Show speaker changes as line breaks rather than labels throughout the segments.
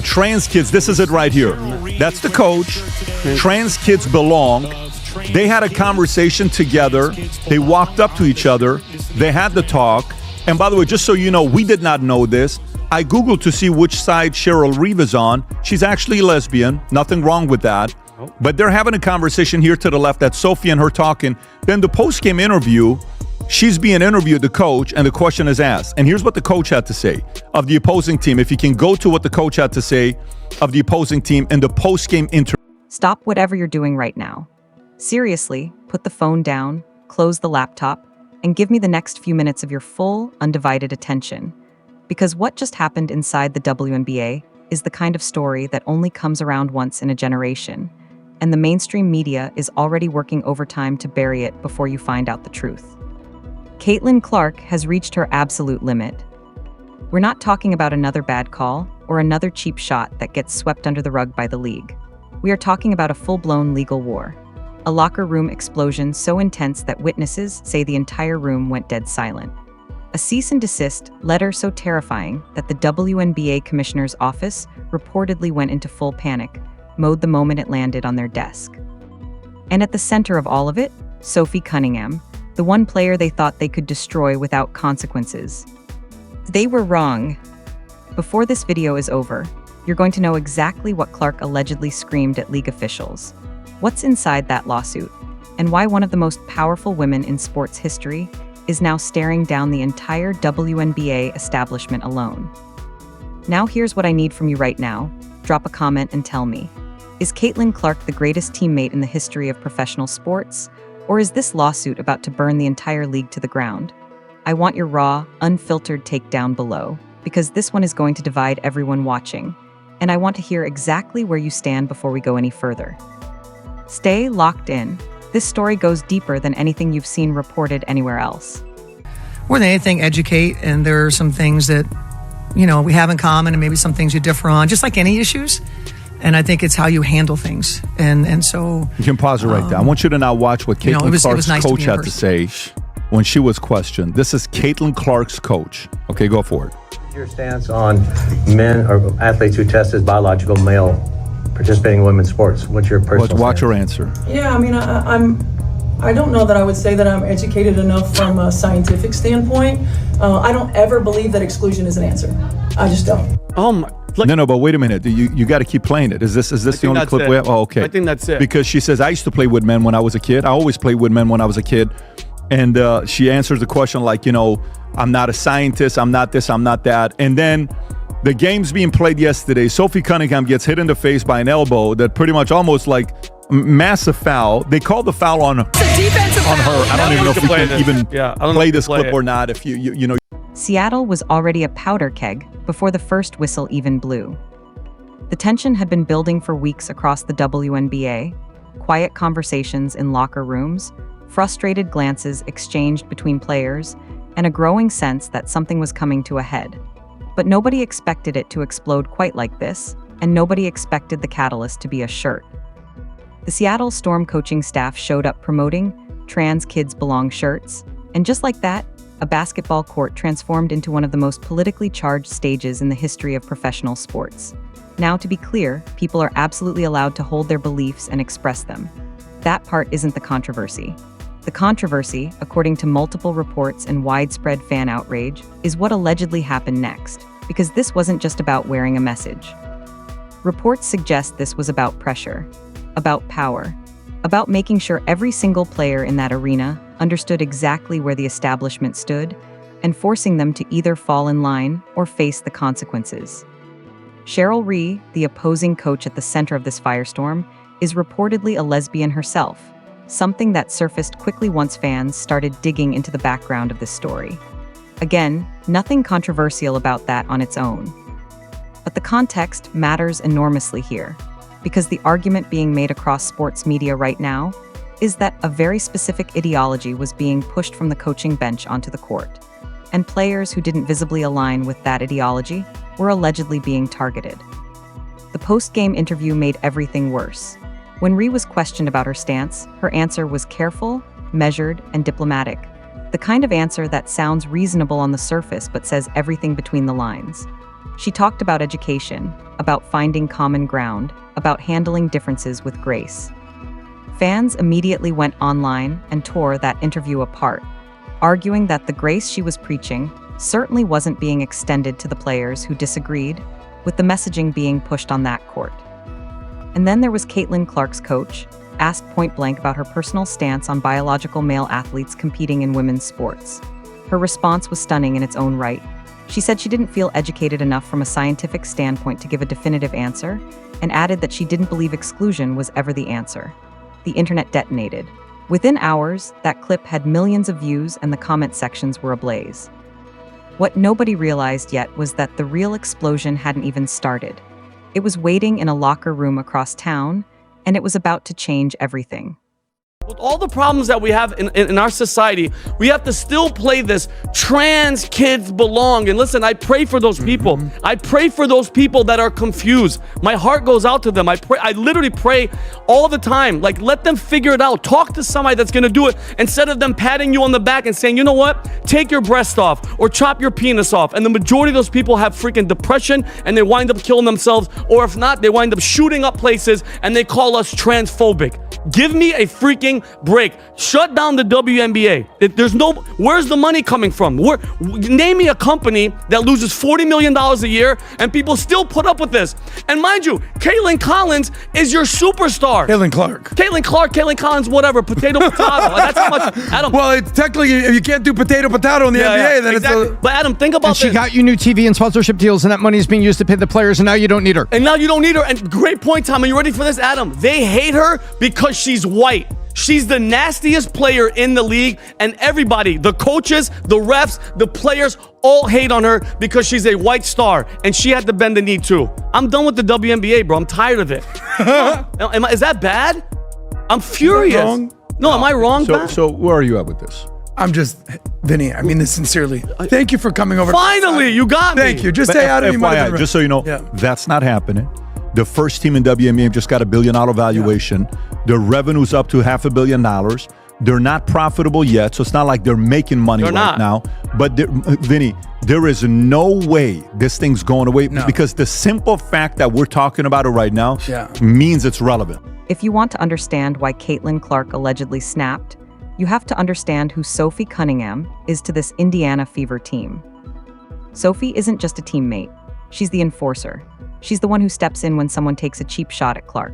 trans kids, this is it right here. That's the coach. Trans kids belong. They had a conversation together. They walked up to each other. They had the talk. And by the way, just so you know, we did not know this. I Googled to see which side Cheryl Reeve is on. She's actually lesbian. Nothing wrong with that. But they're having a conversation here to the left. That's Sophie and her talking. Then the post-game interview, she's being interviewed, the coach, and the question is asked. And here's what the coach had to say of the opposing team. If you can go to what the coach had to say of the opposing team in the post-game interview.
Stop whatever you're doing right now. Seriously, put the phone down, close the laptop, and give me the next few minutes of your full, undivided attention. Because what just happened inside the WNBA is the kind of story that only comes around once in a generation. And the mainstream media is already working overtime to bury it before you find out the truth. Caitlyn Clark has reached her absolute limit. We're not talking about another bad call or another cheap shot that gets swept under the rug by the league. We are talking about a full-blown legal war. A locker room explosion so intense that witnesses say the entire room went dead silent. A cease and desist letter so terrifying that the WNBA commissioner's office reportedly went into full panic mode the moment it landed on their desk. And at the center of all of it, Sophie Cunningham, the one player they thought they could destroy without consequences. They were wrong. Before this video is over, you're going to know exactly what Clark allegedly screamed at league officials, what's inside that lawsuit, and why one of the most powerful women in sports history is now staring down the entire WNBA establishment alone. Now here's what I need from you right now. Drop a comment and tell me. Is Caitlyn Clark the greatest teammate in the history of professional sports? Or is this lawsuit about to burn the entire league to the ground? I want your raw, unfiltered take down below, because this one is going to divide everyone watching, and I want to hear exactly where you stand before we go any further. Stay locked in. This story goes deeper than anything you've seen reported anywhere else.
More than anything, educate, and there are some things that, we have in common and maybe some things you differ on, just like any issues. And I think it's how you handle things. And so...
You can pause it right there. I want you to now watch what Caitlyn Clark's
nice
coach had to say when she was questioned. This is Caitlyn Clark's coach. Okay, go for it.
Your stance on men or athletes who test as biological male participating in women's sports. What's your personal stance?
Watch your answer.
Yeah, I don't know that I would say that I'm educated enough from a scientific standpoint. I don't ever believe that exclusion is an answer. I just don't.
No, but wait a minute. You got to keep playing it. Is this the only clip we have? Oh, okay.
I think that's it.
Because she says, I used to play with men when I was a kid. I always played with men when I was a kid. And she answers the question like, I'm not a scientist. I'm not this. I'm not that. And then the game's being played yesterday. Sophie Cunningham gets hit in the face by an elbow that pretty much almost like massive foul. They called the foul on her. I don't even know if we can even play this clip or not. If you know.
Seattle was already a powder keg before the first whistle even blew. The tension had been building for weeks across the WNBA, quiet conversations in locker rooms, frustrated glances exchanged between players, and a growing sense that something was coming to a head. But nobody expected it to explode quite like this, and nobody expected the catalyst to be a shirt. The Seattle Storm coaching staff showed up promoting Trans Kids Belong shirts, and just like that, a basketball court transformed into one of the most politically charged stages in the history of professional sports. Now, to be clear, people are absolutely allowed to hold their beliefs and express them. That part isn't the controversy. The controversy, according to multiple reports and widespread fan outrage, is what allegedly happened next, because this wasn't just about wearing a message. Reports suggest this was about pressure, about power, about making sure every single player in that arena understood exactly where the establishment stood, and forcing them to either fall in line or face the consequences. Cheryl Reeve, the opposing coach at the center of this firestorm, is reportedly a lesbian herself, something that surfaced quickly once fans started digging into the background of this story. Again, nothing controversial about that on its own. But the context matters enormously here, because the argument being made across sports media right now is that a very specific ideology was being pushed from the coaching bench onto the court, and players who didn't visibly align with that ideology were allegedly being targeted. The post-game interview made everything worse. When Rhee was questioned about her stance, her answer was careful, measured, and diplomatic, the kind of answer that sounds reasonable on the surface but says everything between the lines. She talked about education, about finding common ground, about handling differences with grace. Fans immediately went online and tore that interview apart, arguing that the grace she was preaching certainly wasn't being extended to the players who disagreed with the messaging being pushed on that court. And then there was Caitlyn Clark's coach, asked point-blank about her personal stance on biological male athletes competing in women's sports. Her response was stunning in its own right. She said she didn't feel educated enough from a scientific standpoint to give a definitive answer, and added that she didn't believe exclusion was ever the answer. The internet detonated. Within hours, that clip had millions of views and the comment sections were ablaze. What nobody realized yet was that the real explosion hadn't even started. It was waiting in a locker room across town, and it was about to change everything.
With all the problems that we have in our society, we have to still play this trans kids belong. And listen, I pray for those people. I pray for those people that are confused. My heart goes out to them. I literally pray all the time. Like, let them figure it out. Talk to somebody that's gonna do it instead of them patting you on the back and saying, you know what? Take your breast off or chop your penis off. And the majority of those people have freaking depression and they wind up killing themselves. Or if not, they wind up shooting up places and they call us transphobic. Give me a freaking break. Shut down the WNBA. Where's the money coming from? Name me a company that loses $40 million a year and people still put up with this. And mind you, Caitlyn Collins is your superstar.
Caitlyn Clark.
Caitlyn Clark, Caitlyn Collins, whatever. Potato. That's how much. Adam.
Well, it's technically, if you can't do potato in the NBA, then
exactly.
it's
But Adam, think about
and
this.
she got you new TV and sponsorship deals, and that money is being used to pay the players, and now you don't need her.
And now you don't need her. And great point, Tom. Are you ready for this, Adam? They hate her because she's white. She's the nastiest player in the league, and everybody, the coaches, the refs, the players, all hate on her because she's a white star, and she had to bend the knee too. I'm done with the WNBA, bro. I'm tired of it. Is that bad? I'm furious.
wrong?
No, am I wrong, Pat?
So where are you at with this?
I'm just, Vinny, I mean this sincerely. Thank you for coming over.
Finally, you got me.
Thank you. Just say out of
FYI, just so you know,
Yeah.
that's not happening. The first team in WNBA just got $1 billion valuation. The revenue's up to $500 million. They're not profitable yet, so it's not like they're making money now. But Vinny, there is no way this thing's going away because the simple fact that we're talking about it right now means it's relevant.
If you want to understand why Caitlyn Clark allegedly snapped, you have to understand who Sophie Cunningham is to this Indiana Fever team. Sophie isn't just a teammate. She's the enforcer. She's the one who steps in when someone takes a cheap shot at Clark.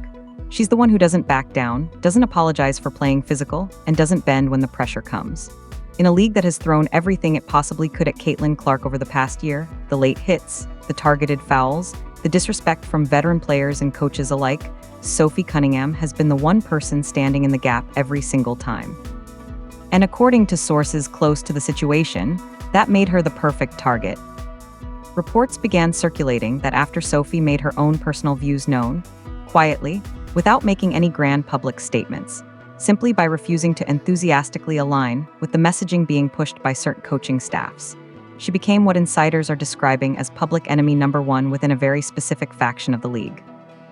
She's the one who doesn't back down, doesn't apologize for playing physical, and doesn't bend when the pressure comes. In a league that has thrown everything it possibly could at Caitlyn Clark over the past year, the late hits, the targeted fouls, the disrespect from veteran players and coaches alike, Sophie Cunningham has been the one person standing in the gap every single time. And according to sources close to the situation, that made her the perfect target. Reports began circulating that after Sophie made her own personal views known, quietly, without making any grand public statements, simply by refusing to enthusiastically align with the messaging being pushed by certain coaching staffs, she became what insiders are describing as public enemy number one within a very specific faction of the league.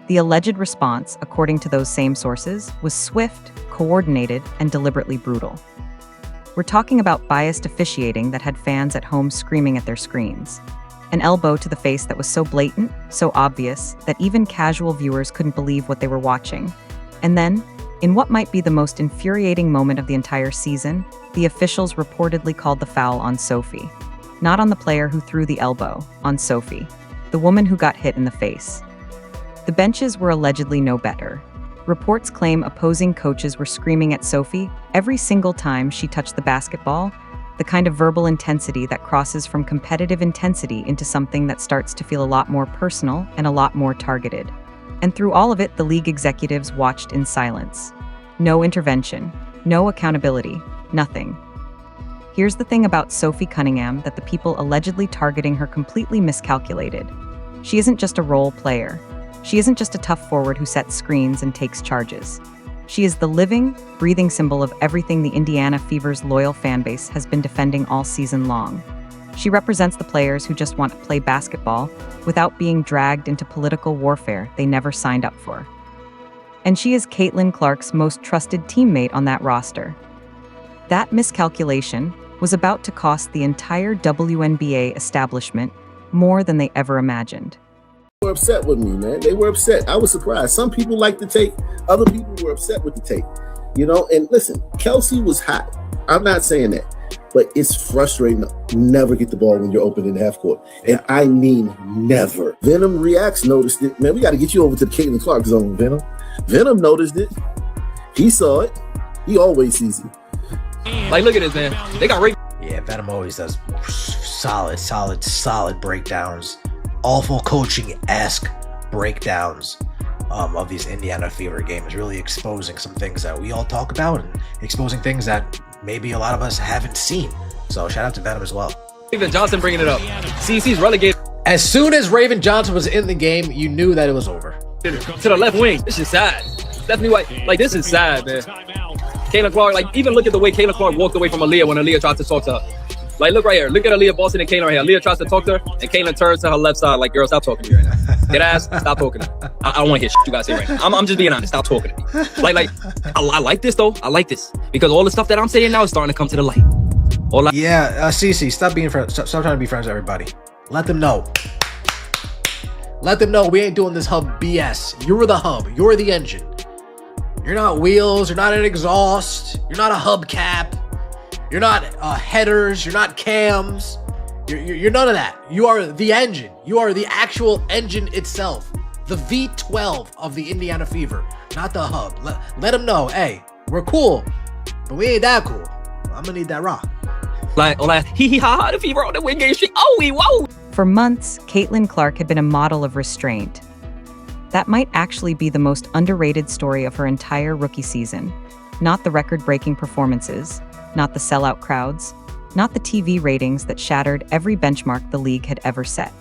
The alleged response, according to those same sources, was swift, coordinated, and deliberately brutal. We're talking about biased officiating that had fans at home screaming at their screens. An elbow to the face that was so blatant, so obvious, that even casual viewers couldn't believe what they were watching. And then, in what might be the most infuriating moment of the entire season, the officials reportedly called the foul on Sophie. Not on the player who threw the elbow, on Sophie, the woman who got hit in the face. The benches were allegedly no better. Reports claim opposing coaches were screaming at Sophie every single time she touched the basketball, the kind of verbal intensity that crosses from competitive intensity into something that starts to feel a lot more personal and a lot more targeted. And through all of it, the league executives watched in silence. No intervention, no accountability, nothing. Here's the thing about Sophie Cunningham that the people allegedly targeting her completely miscalculated. She isn't just a role player. She isn't just a tough forward who sets screens and takes charges. She is the living, breathing symbol of everything the Indiana Fever's loyal fanbase has been defending all season long. She represents the players who just want to play basketball without being dragged into political warfare they never signed up for. And she is Caitlyn Clark's most trusted teammate on that roster. That miscalculation was about to cost the entire WNBA establishment more than they ever imagined.
Were upset with me, man. They were upset. I was surprised. Some people liked the take. Other people were upset with the take. You know, and listen, Kelsey was hot. I'm not saying that. But it's frustrating to never get the ball when you're open in the half court. And I mean never. Venom Reacts noticed it. Man, we got to get you over to the Caitlyn Clark zone, Venom. Venom noticed it. He saw it. He always sees it.
Like, look at this, man. They got raped.
Yeah, Venom always does solid breakdowns. Awful coaching-esque breakdowns of these Indiana Fever games, really exposing some things that we all talk about and exposing things that maybe a lot of us haven't seen. So shout out to Venom as well.
Raven Johnson bringing it up. CC's relegated.
As soon as Raven Johnson was in the game, you knew that it was over.
To the left wing. This is sad. Stephanie White, like, this is sad, man. Caitlyn Clark, like, even look at the way Caitlyn Clark walked away from Aaliyah when Aaliyah tried to talk to her. Like, look right here. Look at Aaliyah Boston and Caitlyn right here. Aaliyah tries to talk to her, and Caitlyn turns to her left side like, girl, stop talking to me right now. Dead ass, stop talking to me. I don't want to hear shit you guys say right now. I'm just being honest. Stop talking to me. I like this, though. I like this. Because all the stuff that I'm saying now is starting to come to the light.
Cece, stop trying to be friends with everybody. Let them know. Let them know we ain't doing this hub BS. You're the hub. You're the engine. You're not wheels. You're not an exhaust. You're not a hubcap. You're not headers. You're not cams. You're none of that. You are the engine. You are the actual engine itself. The V12 of the Indiana Fever, not the hub. Let them know, hey, we're cool, but we ain't that cool. I'm gonna need that rock.
Like, hee hee ha ha, the Fever on the wing game streak. Oh, whoa.
For months, Caitlyn Clark had been a model of restraint. That might actually be the most underrated story of her entire rookie season. Not the record-breaking performances, not the sellout crowds, not the TV ratings that shattered every benchmark the league had ever set.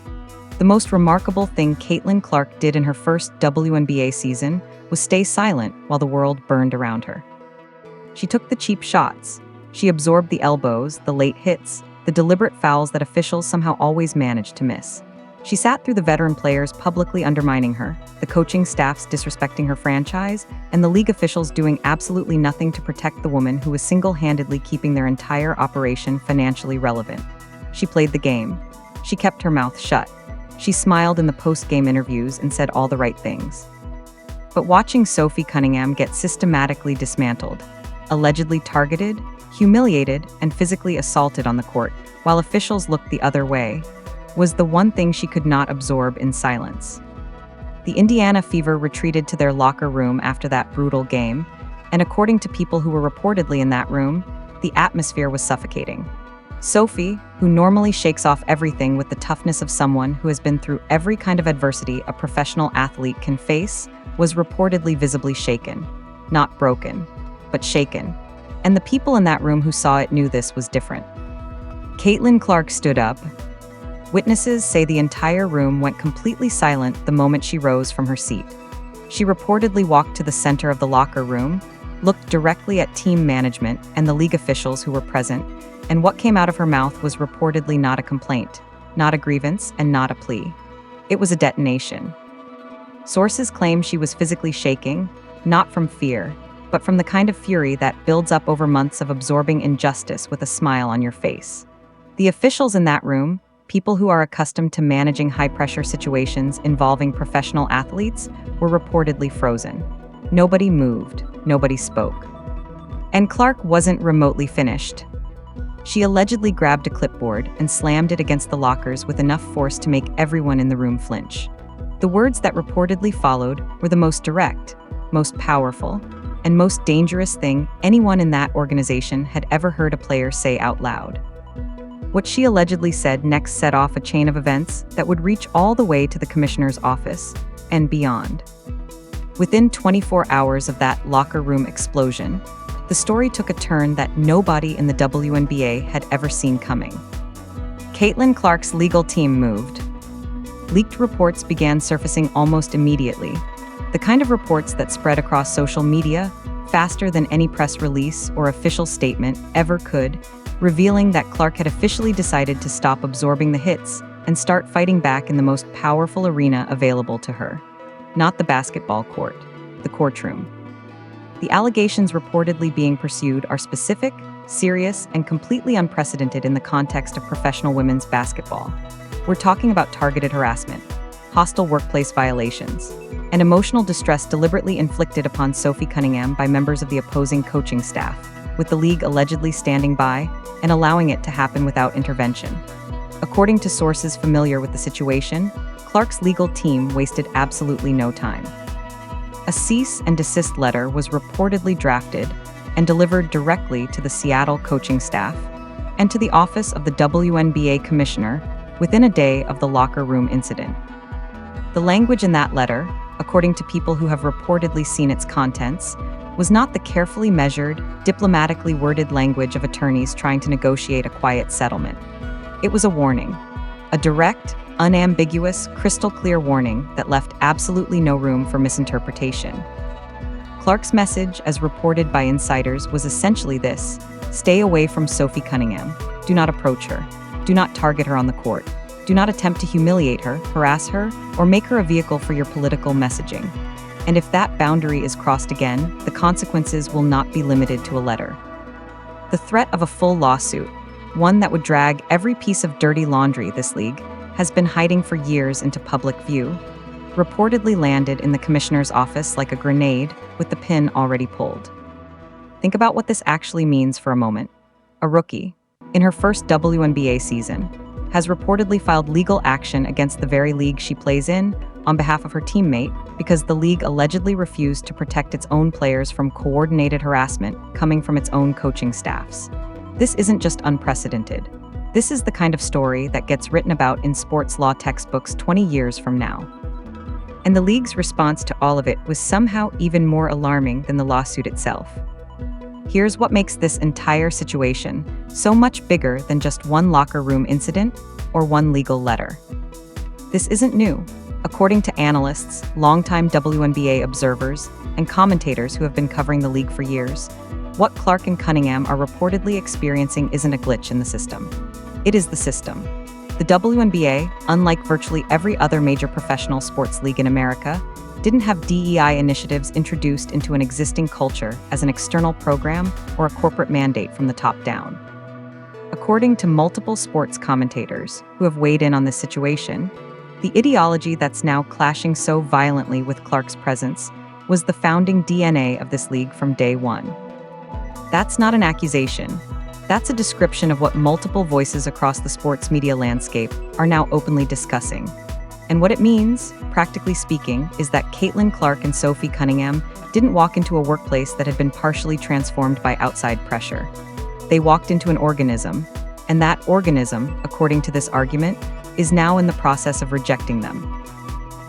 The most remarkable thing Caitlyn Clark did in her first WNBA season was stay silent while the world burned around her. She took the cheap shots. She absorbed the elbows, the late hits, the deliberate fouls that officials somehow always managed to miss. She sat through the veteran players publicly undermining her, the coaching staffs disrespecting her franchise, and the league officials doing absolutely nothing to protect the woman who was single-handedly keeping their entire operation financially relevant. She played the game. She kept her mouth shut. She smiled in the post-game interviews and said all the right things. But watching Sophie Cunningham get systematically dismantled, allegedly targeted, humiliated, and physically assaulted on the court, while officials looked the other way, was the one thing she could not absorb in silence. The Indiana Fever retreated to their locker room after that brutal game, and according to people who were reportedly in that room, the atmosphere was suffocating. Sophie, who normally shakes off everything with the toughness of someone who has been through every kind of adversity a professional athlete can face, was reportedly visibly shaken. Not broken, but shaken. And the people in that room who saw it knew this was different. Caitlyn Clark stood up. Witnesses say the entire room went completely silent the moment she rose from her seat. She reportedly walked to the center of the locker room, looked directly at team management and the league officials who were present, and what came out of her mouth was reportedly not a complaint, not a grievance, and not a plea. It was a detonation. Sources claim she was physically shaking, not from fear, but from the kind of fury that builds up over months of absorbing injustice with a smile on your face. The officials in that room, people who are accustomed to managing high-pressure situations involving professional athletes, were reportedly frozen. Nobody moved, nobody spoke. And Clark wasn't remotely finished. She allegedly grabbed a clipboard and slammed it against the lockers with enough force to make everyone in the room flinch. The words that reportedly followed were the most direct, most powerful, and most dangerous thing anyone in that organization had ever heard a player say out loud. What she allegedly said next set off a chain of events that would reach all the way to the commissioner's office and beyond. Within 24 hours of that locker room explosion, the story took a turn that nobody in the WNBA had ever seen coming. Caitlyn Clark's legal team moved. Leaked reports began surfacing almost immediately, the kind of reports that spread across social media faster than any press release or official statement ever could, revealing that Clark had officially decided to stop absorbing the hits and start fighting back in the most powerful arena available to her. Not the basketball court, the courtroom. The allegations reportedly being pursued are specific, serious, and completely unprecedented in the context of professional women's basketball. We're talking about targeted harassment, hostile workplace violations, and emotional distress deliberately inflicted upon Sophie Cunningham by members of the opposing coaching staff, with the league allegedly standing by and allowing it to happen without intervention. According to sources familiar with the situation, Clark's legal team wasted absolutely no time. A cease and desist letter was reportedly drafted and delivered directly to the Seattle coaching staff and to the office of the WNBA commissioner within a day of the locker room incident. The language in that letter, according to people who have reportedly seen its contents, was not the carefully measured, diplomatically worded language of attorneys trying to negotiate a quiet settlement. It was a warning, a direct, unambiguous, crystal-clear warning that left absolutely no room for misinterpretation. Clark's message, as reported by insiders, was essentially this: stay away from Sophie Cunningham. Do not approach her. Do not target her on the court. Do not attempt to humiliate her, harass her, or make her a vehicle for your political messaging. And if that boundary is crossed again, the consequences will not be limited to a letter. The threat of a full lawsuit, one that would drag every piece of dirty laundry this league has been hiding for years into public view, reportedly landed in the commissioner's office like a grenade with the pin already pulled. Think about what this actually means for a moment. A rookie, in her first WNBA season, has reportedly filed legal action against the very league she plays in on behalf of her teammate because the league allegedly refused to protect its own players from coordinated harassment coming from its own coaching staffs. This isn't just unprecedented. This is the kind of story that gets written about in sports law textbooks 20 years from now. And the league's response to all of it was somehow even more alarming than the lawsuit itself. Here's what makes this entire situation so much bigger than just one locker room incident or one legal letter. This isn't new. According to analysts, longtime WNBA observers, and commentators who have been covering the league for years, what Clark and Cunningham are reportedly experiencing isn't a glitch in the system. It is the system. The WNBA, unlike virtually every other major professional sports league in America, didn't have DEI initiatives introduced into an existing culture as an external program or a corporate mandate from the top down. According to multiple sports commentators who have weighed in on this situation, the ideology that's now clashing so violently with Clark's presence was the founding DNA of this league from day one. That's not an accusation. That's a description of what multiple voices across the sports media landscape are now openly discussing. And what it means, practically speaking, is that Caitlyn Clark and Sophie Cunningham didn't walk into a workplace that had been partially transformed by outside pressure. They walked into an organism, and that organism, according to this argument, is now in the process of rejecting them.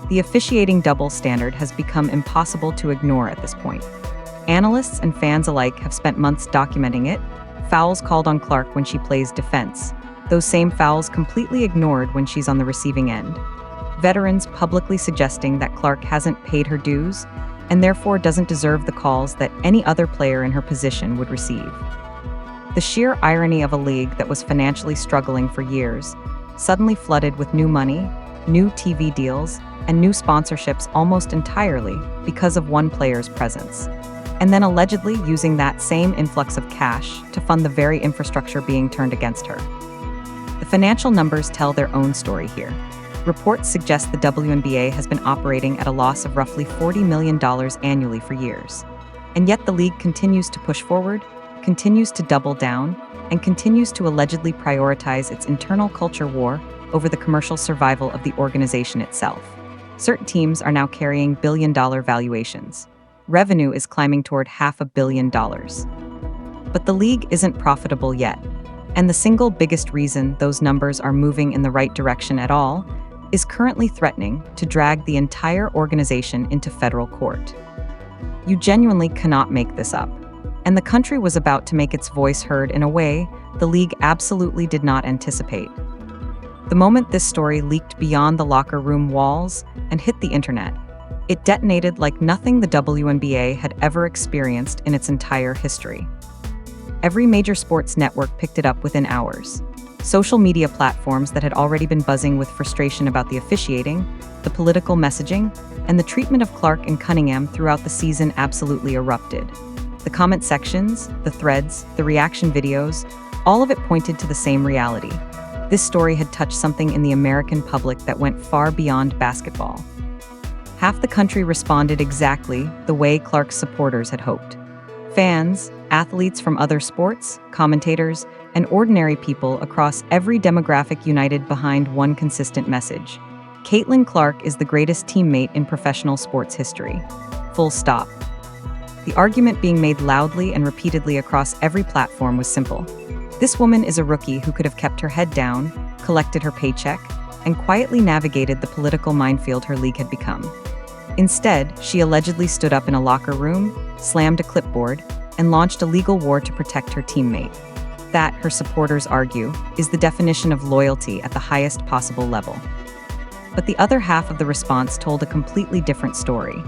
The officiating double standard has become impossible to ignore at this point. Analysts and fans alike have spent months documenting it: fouls called on Clark when she plays defense, those same fouls completely ignored when she's on the receiving end. Veterans publicly suggesting that Clark hasn't paid her dues and therefore doesn't deserve the calls that any other player in her position would receive. The sheer irony of a league that was financially struggling for years, suddenly flooded with new money, new TV deals, and new sponsorships almost entirely because of one player's presence, and then allegedly using that same influx of cash to fund the very infrastructure being turned against her. The financial numbers tell their own story here. Reports suggest the WNBA has been operating at a loss of roughly $40 million annually for years. And yet the league continues to push forward, continues to double down, and continues to allegedly prioritize its internal culture war over the commercial survival of the organization itself. Certain teams are now carrying billion-dollar valuations. Revenue is climbing toward $500 million. But the league isn't profitable yet. And the single biggest reason those numbers are moving in the right direction at all is currently threatening to drag the entire organization into federal court. You genuinely cannot make this up. And the country was about to make its voice heard in a way the league absolutely did not anticipate. The moment this story leaked beyond the locker room walls and hit the internet, it detonated like nothing the WNBA had ever experienced in its entire history. Every major sports network picked it up within hours. Social media platforms that had already been buzzing with frustration about the officiating, the political messaging, and the treatment of Clark and Cunningham throughout the season absolutely erupted. The comment sections, the threads, the reaction videos, all of it pointed to the same reality. This story had touched something in the American public that went far beyond basketball. Half the country responded exactly the way Clark's supporters had hoped. Fans, athletes from other sports, commentators, and ordinary people across every demographic united behind one consistent message. Caitlyn Clark is the greatest teammate in professional sports history. Full stop. The argument being made loudly and repeatedly across every platform was simple. This woman is a rookie who could have kept her head down, collected her paycheck, and quietly navigated the political minefield her league had become. Instead, she allegedly stood up in a locker room, slammed a clipboard, and launched a legal war to protect her teammate. That, her supporters argue, is the definition of loyalty at the highest possible level. But the other half of the response told a completely different story.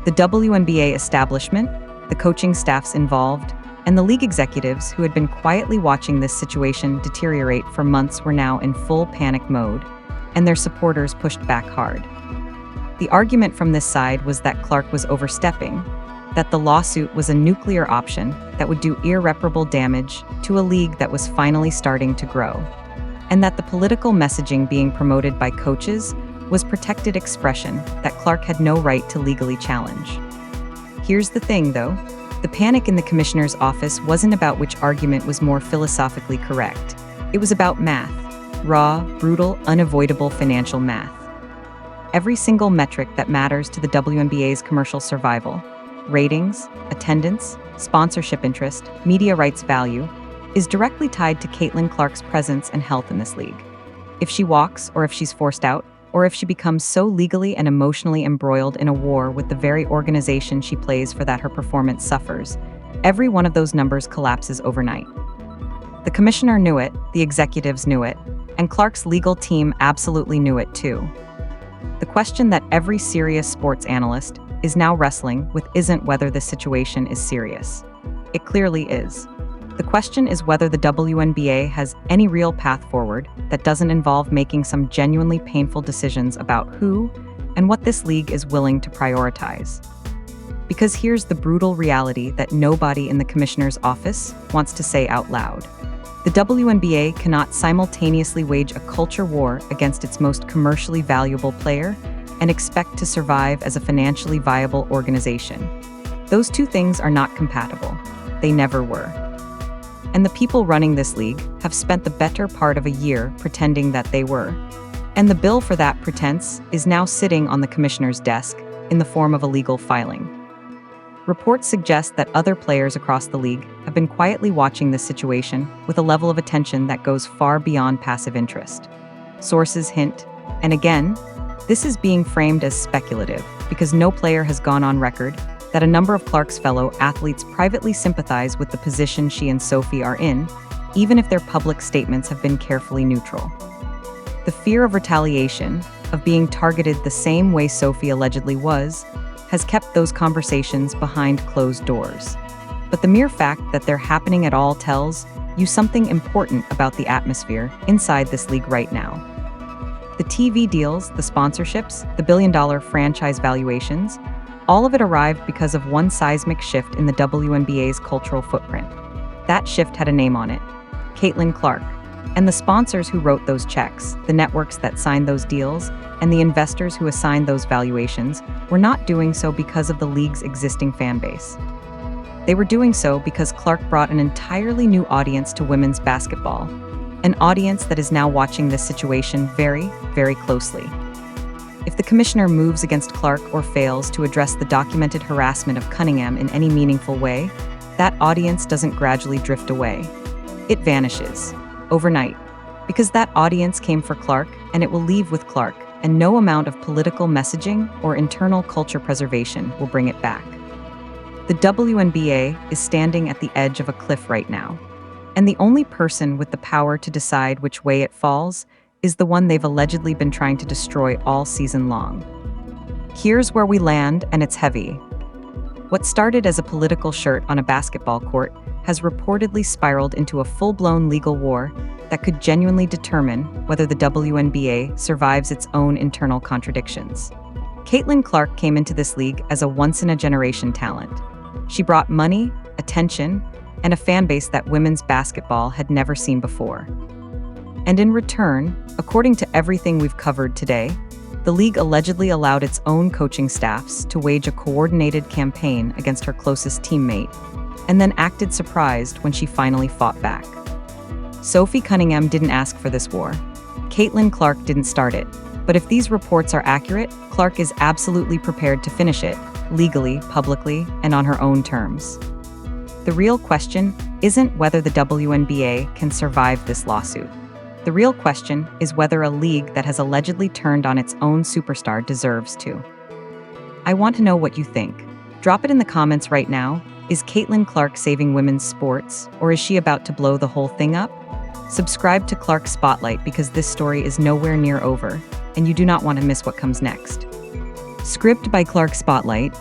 The WNBA establishment, the coaching staffs involved, and the league executives who had been quietly watching this situation deteriorate for months were now in full panic mode, and their supporters pushed back hard. The argument from this side was that Clark was overstepping, that the lawsuit was a nuclear option that would do irreparable damage to a league that was finally starting to grow, and that the political messaging being promoted by coaches was protected expression that Clark had no right to legally challenge. Here's the thing, though. The panic in the commissioner's office wasn't about which argument was more philosophically correct. It was about math. Raw, brutal, unavoidable financial math. Every single metric that matters to the WNBA's commercial survival, ratings, attendance, sponsorship interest, media rights value, is directly tied to Caitlyn Clark's presence and health in this league. If she walks, or if she's forced out, or if she becomes so legally and emotionally embroiled in a war with the very organization she plays for that her performance suffers, every one of those numbers collapses overnight. The commissioner knew it, the executives knew it, and Clark's legal team absolutely knew it too. The question that every serious sports analyst is now wrestling with isn't whether this situation is serious. It clearly is. The question is whether the WNBA has any real path forward that doesn't involve making some genuinely painful decisions about who and what this league is willing to prioritize. Because here's the brutal reality that nobody in the commissioner's office wants to say out loud. The WNBA cannot simultaneously wage a culture war against its most commercially valuable player and expect to survive as a financially viable organization. Those two things are not compatible. They never were. And the people running this league have spent the better part of a year pretending that they were. And the bill for that pretense is now sitting on the commissioner's desk in the form of a legal filing. Reports suggest that other players across the league have been quietly watching this situation with a level of attention that goes far beyond passive interest. Sources hint, and again, this is being framed as speculative because no player has gone on record, that a number of Clark's fellow athletes privately sympathize with the position she and Sophie are in, even if their public statements have been carefully neutral. The fear of retaliation, of being targeted the same way Sophie allegedly was, has kept those conversations behind closed doors. But the mere fact that they're happening at all tells you something important about the atmosphere inside this league right now. The TV deals, the sponsorships, the billion-dollar franchise valuations, all of it arrived because of one seismic shift in the WNBA's cultural footprint. That shift had a name on it, Caitlyn Clark. And the sponsors who wrote those checks, the networks that signed those deals, and the investors who assigned those valuations were not doing so because of the league's existing fan base. They were doing so because Clark brought an entirely new audience to women's basketball, an audience that is now watching this situation very, very closely. If the commissioner moves against Clark or fails to address the documented harassment of Cunningham in any meaningful way, that audience doesn't gradually drift away. It vanishes, overnight, because that audience came for Clark and it will leave with Clark, and no amount of political messaging or internal culture preservation will bring it back. The WNBA is standing at the edge of a cliff right now, and the only person with the power to decide which way it falls is the one they've allegedly been trying to destroy all season long. Here's where we land, and it's heavy. What started as a political shirt on a basketball court has reportedly spiraled into a full-blown legal war that could genuinely determine whether the WNBA survives its own internal contradictions. Caitlyn Clark came into this league as a once-in-a-generation talent. She brought money, attention, and a fan base that women's basketball had never seen before. And in return, according to everything we've covered today, the league allegedly allowed its own coaching staffs to wage a coordinated campaign against her closest teammate, and then acted surprised when she finally fought back. Sophie Cunningham didn't ask for this war. Caitlyn Clark didn't start it. But if these reports are accurate, Clark is absolutely prepared to finish it, legally, publicly, and on her own terms. The real question isn't whether the WNBA can survive this lawsuit. The real question is whether a league that has allegedly turned on its own superstar deserves to. I want to know what you think. Drop it in the comments right now. Is Caitlyn Clark saving women's sports, or is she about to blow the whole thing up? Subscribe to Clark Spotlight because this story is nowhere near over, and you do not want to miss what comes next. Script by Clark Spotlight,